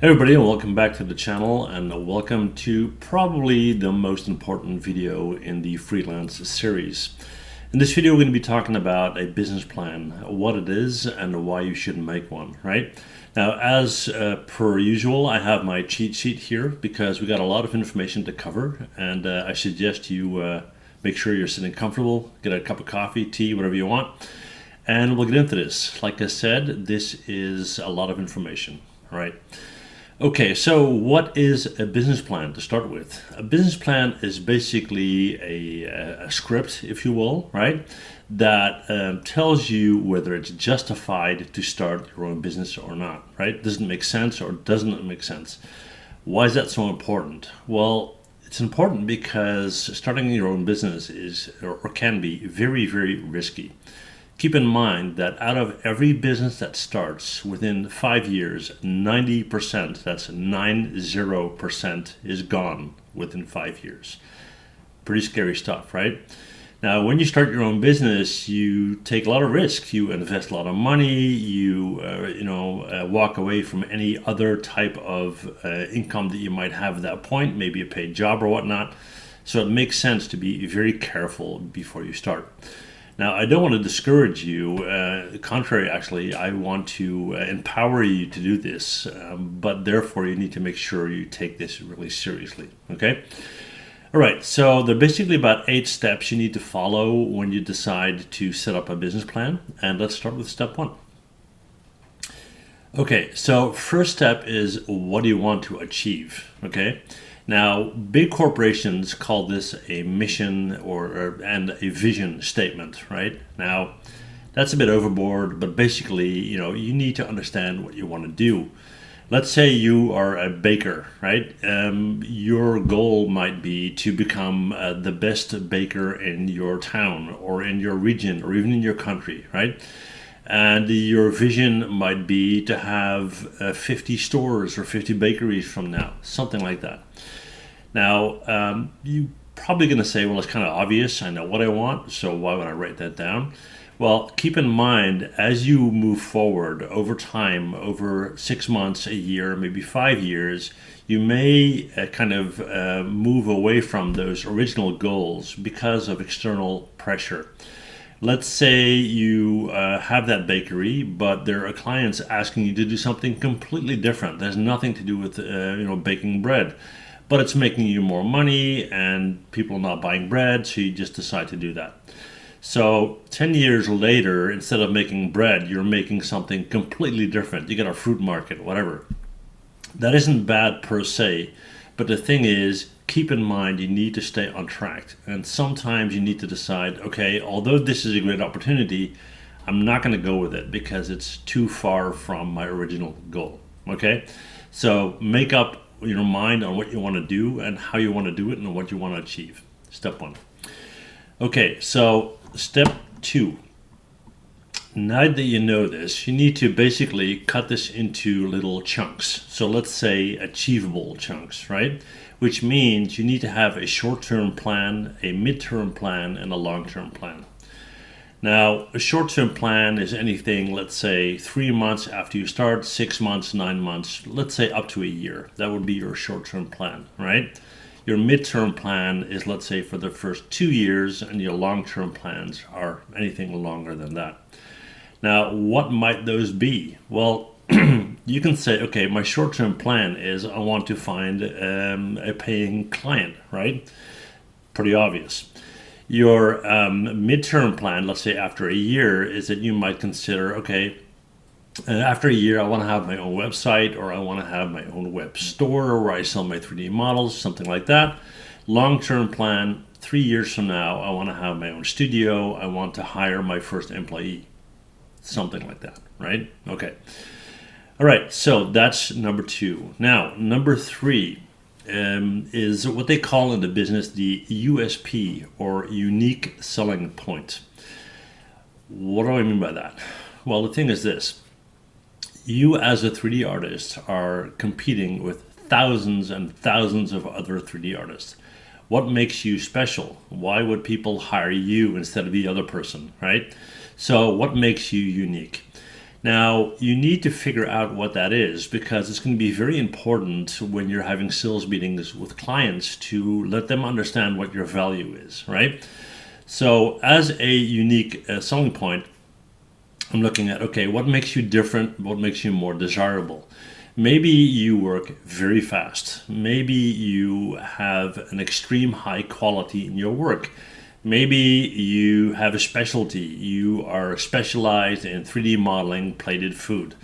Hey everybody, and welcome back to the channel, and welcome to probably the most important video in the Freelance series. In this video, we're going to be talking about a business plan, what it is and why you should make one, right? Now, as per usual, I have my cheat sheet here because we got a lot of information to cover, and I suggest you make sure you're sitting comfortable, get a cup of coffee, tea, whatever you want, and we'll get into this. Like I said, this is a lot of information, all right? Okay, so what is a business plan to start with? A business plan is basically a script, if you will, right? That tells you whether it's justified to start your own business or not, right? Does it make sense or doesn't it make sense? Why is that so important? Well, it's important because starting your own business is or can be very, very risky. Keep in mind that out of every business that starts within 5 years, 90%, that's 90%, is gone within 5 years. Pretty scary stuff, right? Now, when you start your own business, you take a lot of risk. You invest a lot of money. You, walk away from any other type of income that you might have at that point, maybe a paid job or whatnot. So it makes sense to be very careful before you start. Now, I don't want to discourage you. Contrary, actually, I want to empower you to do this, but therefore you need to make sure you take this really seriously, okay? All right, so there are basically about 8 steps you need to follow when you decide to set up a business plan, and let's start with step 1. Okay, so first step is what do you want to achieve, okay? Now, big corporations call this a mission and a vision statement, right? Now, that's a bit overboard, but basically, you need to understand what you want to do. Let's say you are a baker, right? Your goal might be to become the best baker in your town or in your region or even in your country, right? And your vision might be to have 50 stores or 50 bakeries from now, something like that. Now, you're probably going to say, well, it's kind of obvious. I know what I want, so why would I write that down? Well, keep in mind, as you move forward over time, over 6 months, a year, maybe 5 years, you may move away from those original goals because of external pressure. Let's say you have that bakery, but there are clients asking you to do something completely different. There's nothing to do with baking bread, but it's making you more money and people are not buying bread, so you just decide to do that. So 10 years later, instead of making bread, you're making something completely different. You get a fruit market, whatever. That isn't bad per se, but the thing is, keep in mind you need to stay on track. And sometimes you need to decide, okay, although this is a great opportunity, I'm not going to go with it because it's too far from my original goal, okay? So make up your mind on what you want to do and how you want to do it and what you want to achieve. Step 1. Okay, so step 2. Now that you know this, you need to basically cut this into little chunks. So let's say achievable chunks, right? Which means you need to have a short-term plan, a mid-term plan, and a long-term plan. Now, a short-term plan is anything, let's say 3 months after you start, 6 months, 9 months, let's say up to a year. That would be your short-term plan, right? Your mid-term plan is, let's say, for the first 2 years, and your long-term plans are anything longer than that. Now, what might those be? Well, you can say, okay, my short-term plan is I want to find a paying client, right? Pretty obvious. Your midterm plan, let's say after a year, is that you might consider, okay, after a year, I want to have my own website, or I want to have my own web store where I sell my 3D models, something like that. Long-term plan, 3 years from now, I want to have my own studio. I want to hire my first employee, something like that, right? Okay. All right, so that's number 2. Now, number 3 is what they call in the business the USP, or unique selling point. What do I mean by that? Well, the thing is this. You as a 3D artist are competing with thousands and thousands of other 3D artists. What makes you special? Why would people hire you instead of the other person, right? So what makes you unique? Now, you need to figure out what that is because it's going to be very important when you're having sales meetings with clients to let them understand what your value is, right? So, as a unique selling point, I'm looking at, okay, what makes you different? What makes you more desirable? Maybe you work very fast. Maybe you have an extreme high quality in your work. Maybe you have a specialty. You are specialized in 3D modeling plated food.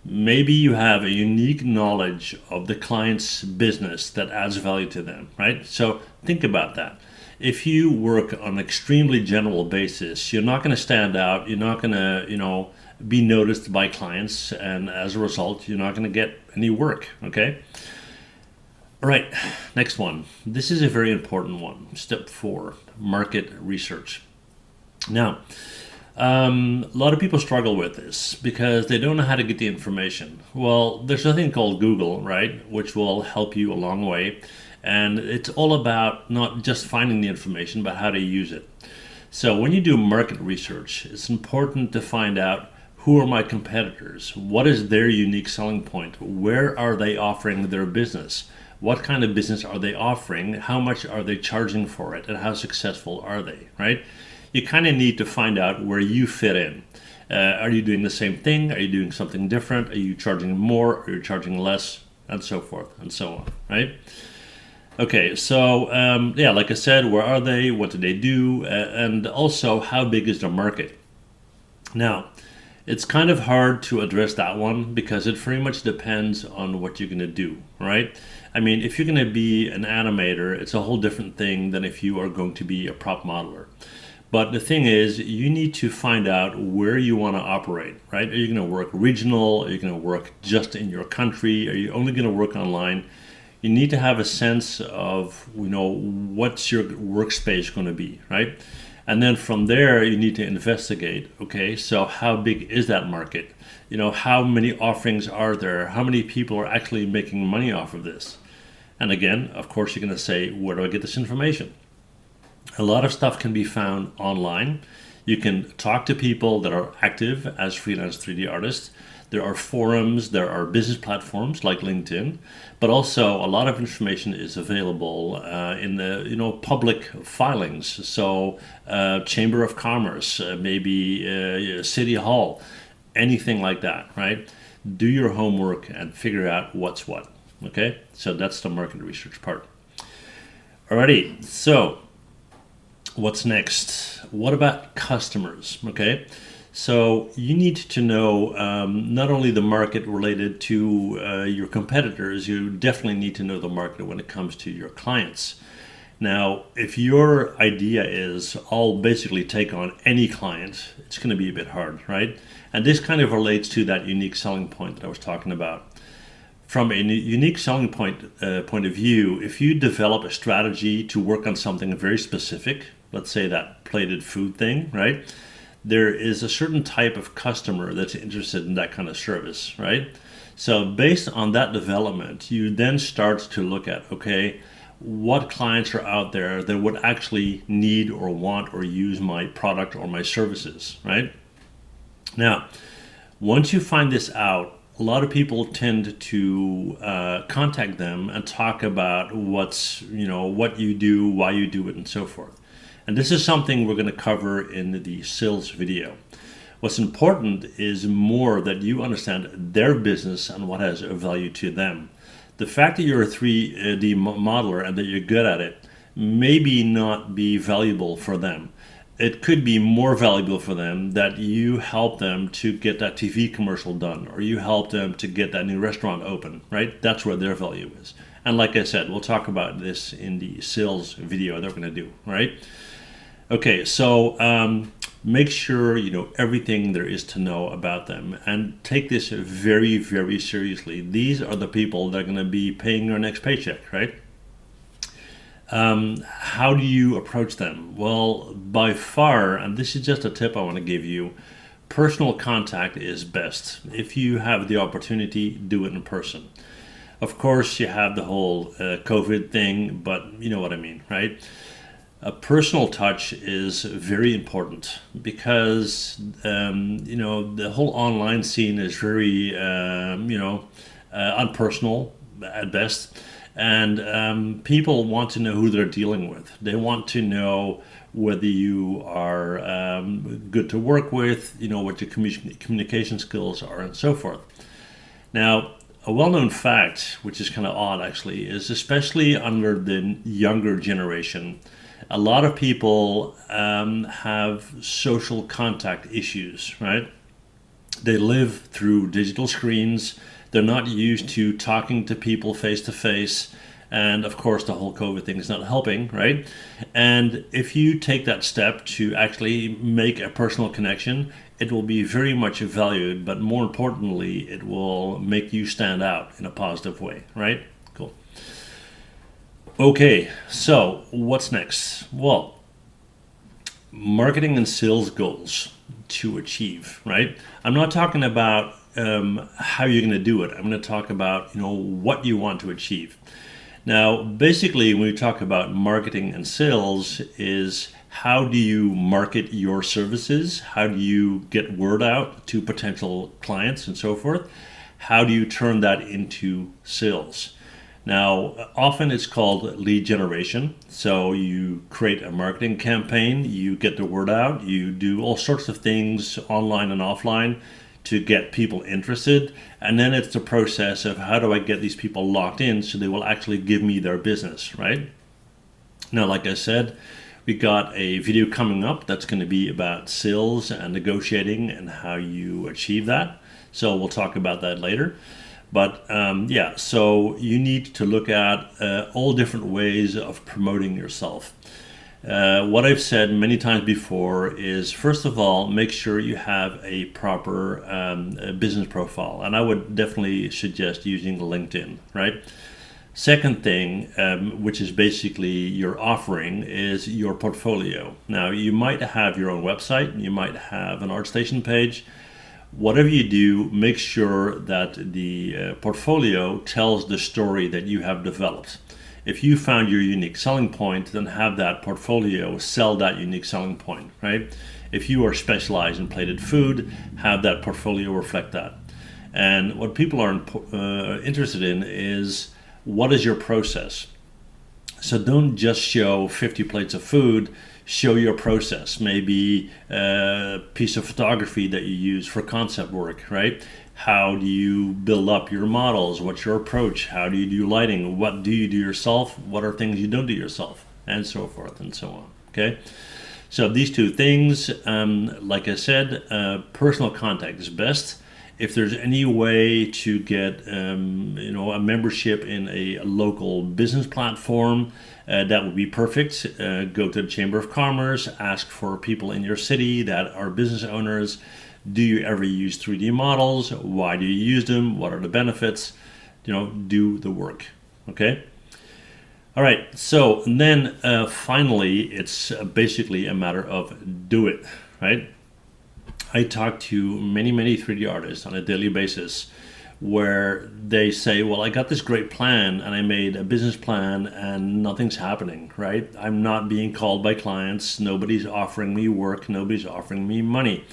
Maybe you have a unique knowledge of the client's business that adds value to them, right? So think about that. If you work on an extremely general basis, you're not going to stand out. You're not going to, be noticed by clients, and as a result, you're not going to get any work. Okay. All right. Next one. This is a very important one. Step 4: market research. Now, a lot of people struggle with this because they don't know how to get the information. Well, there's a thing called Google, right, which will help you a long way. And it's all about not just finding the information, but how to use it. So when you do market research, it's important to find out who are my competitors? What is their unique selling point? Where are they offering their business? What kind of business are they offering? How much are they charging for it? And how successful are they, right? You kind of need to find out where you fit in. Are you doing the same thing? Are you doing something different? Are you charging more? Are you charging less? And so forth and so on, right? Okay, so like I said, where are they? What do they do? And also, how big is their market? Now, it's kind of hard to address that one because it very much depends on what you're going to do, right? I mean, if you're going to be an animator, it's a whole different thing than if you are going to be a prop modeler. But the thing is, you need to find out where you want to operate, right? Are you going to work regional? Are you going to work just in your country? Are you only going to work online? You need to have a sense of, what's your workspace going to be, right? And then from there, you need to investigate, okay, so how big is that market? How many offerings are there? How many people are actually making money off of this? And again, of course, you're going to say, where do I get this information? A lot of stuff can be found online. You can talk to people that are active as freelance 3D artists. There are forums, there are business platforms like LinkedIn, but also a lot of information is available in the public filings. So Chamber of Commerce, maybe City Hall, anything like that, right? Do your homework and figure out what's what. Okay, so that's the market research part. Alrighty, so what's next? What about customers? Okay. So you need to know not only the market related to your competitors, you definitely need to know the market when it comes to your clients. Now, if your idea is I'll basically take on any client, it's going to be a bit hard, right? And this kind of relates to that unique selling point that I was talking about. From a unique selling point of view, if you develop a strategy to work on something very specific, let's say that plated food thing, right? There is a certain type of customer that's interested in that kind of service, right? So based on that development, you then start to look at, okay, what clients are out there that would actually need or want or use my product or my services, right? Now, once you find this out, a lot of people tend to contact them and talk about what you do, why you do it, and so forth. And this is something we're going to cover in the sales video. What's important is more that you understand their business and what has a value to them. The fact that you're a 3D modeler and that you're good at it maybe not be valuable for them. It could be more valuable for them that you help them to get that TV commercial done, or you help them to get that new restaurant open, right? That's where their value is. And like I said, we'll talk about this in the sales video that we're going to do, right? Okay, so make sure you know everything there is to know about them and take this very, very seriously. These are the people that are going to be paying your next paycheck, right? How do you approach them? Well, by far, and this is just a tip I want to give you, personal contact is best. If you have the opportunity, do it in person. Of course, you have the whole COVID thing, but you know what I mean, right? a personal touch is very important because the whole online scene is very unpersonal at best, and people want to know who they're dealing with. They want to know whether you are good to work with, what your communication skills are, and so forth. Now, a well-known fact, which is kind of odd actually, is especially under the younger generation, a lot of people have social contact issues, right? They live through digital screens. They're not used to talking to people face to face. And of course, the whole COVID thing is not helping, right? And if you take that step to actually make a personal connection, it will be very much valued, but more importantly, it will make you stand out in a positive way, right? Cool. Okay, so what's next? Well, marketing and sales goals to achieve, right? I'm not talking about how you're going to do it. I'm going to talk about what you want to achieve. Now, basically, when we talk about marketing and sales, is how do you market your services? How do you get word out to potential clients and so forth? How do you turn that into sales? Now, often it's called lead generation. So you create a marketing campaign, you get the word out, you do all sorts of things online and offline to get people interested. And then it's the process of how do I get these people locked in so they will actually give me their business, right? Now, like I said, we got a video coming up that's going to be about sales and negotiating and how you achieve that. So we'll talk about that later. But so you need to look at all different ways of promoting yourself. What I've said many times before is, first of all, make sure you have a proper business profile. And I would definitely suggest using LinkedIn, right? Second thing, which is basically your offering, is your portfolio. Now, you might have your own website, you might have an ArtStation page. Whatever you do, make sure that the portfolio tells the story that you have developed. If you found your unique selling point, then have that portfolio sell that unique selling point, right? If you are specialized in plated food, have that portfolio reflect that. And what people are interested in is, what is your process? So don't just show 50 plates of food, show your process. Maybe a piece of photography that you use for concept work, right? How do you build up your models? What's your approach? How do you do lighting? What do you do yourself? What are things you don't do yourself? And so forth and so on, okay? So these two things, like I said, personal contact is best. If there's any way to get a membership in a local business platform, that would be perfect. Go to the Chamber of Commerce, ask for people in your city that are business owners. Do you ever use 3D models? Why do you use them? What are the benefits? Do the work, okay? All right, so then finally, it's basically a matter of do it, right? I talk to many 3D artists on a daily basis where they say, well, I got this great plan and I made a business plan and nothing's happening, right? I'm not being called by clients. Nobody's offering me work. Nobody's offering me money.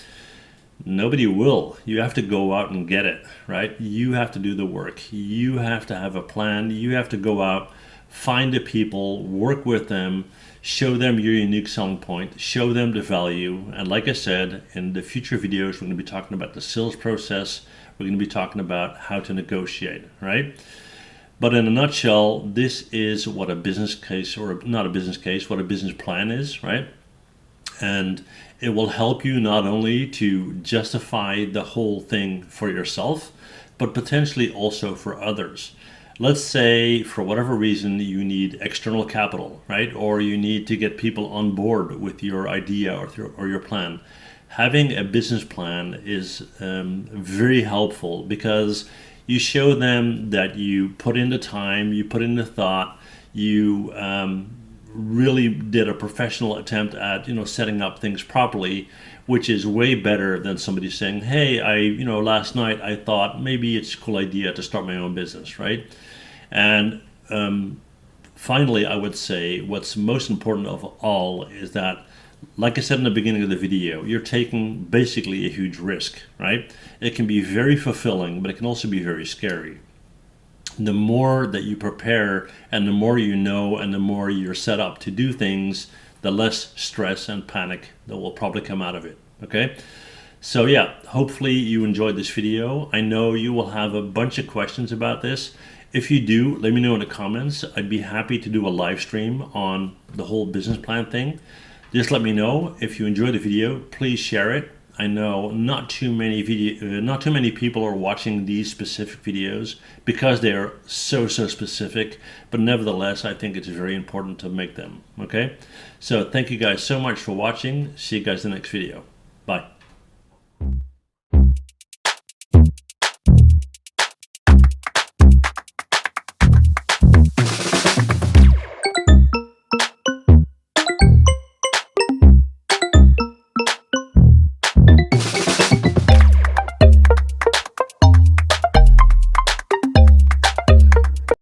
Nobody will. You have to go out and get it, right? You have to do the work. You have to have a plan. You have to go out, find the people, work with them, show them your unique selling point, show them the value. And like I said, in the future videos, we're going to be talking about the sales process. We're going to be talking about how to negotiate, right? But in a nutshell, this is what a business case, or not a business case, what a business plan is, right? And it will help you not only to justify the whole thing for yourself, but potentially also for others. Let's say for whatever reason you need external capital, right? Or you need to get people on board with your idea or your plan. Having a business plan is very helpful because you show them that you put in the time, you put in the thought, you really did a professional attempt at setting up things properly, which is way better than somebody saying, hey, last night I thought maybe it's a cool idea to start my own business, right? And finally, I would say what's most important of all is that, like I said in the beginning of the video, you're taking basically a huge risk, right? It can be very fulfilling, but it can also be very scary. The more that you prepare and the more you know and the more you're set up to do things, the less stress and panic that will probably come out of it, okay? So yeah, hopefully you enjoyed this video. I know you will have a bunch of questions about this. If you do, let me know in the comments. I'd be happy to do a live stream on the whole business plan thing. Just let me know. If you enjoyed the video, please share it. I know not too many people are watching these specific videos because they are so specific, but nevertheless, I think it's very important to make them. Okay, so thank you guys so much for watching. See you guys in the next video. Bye.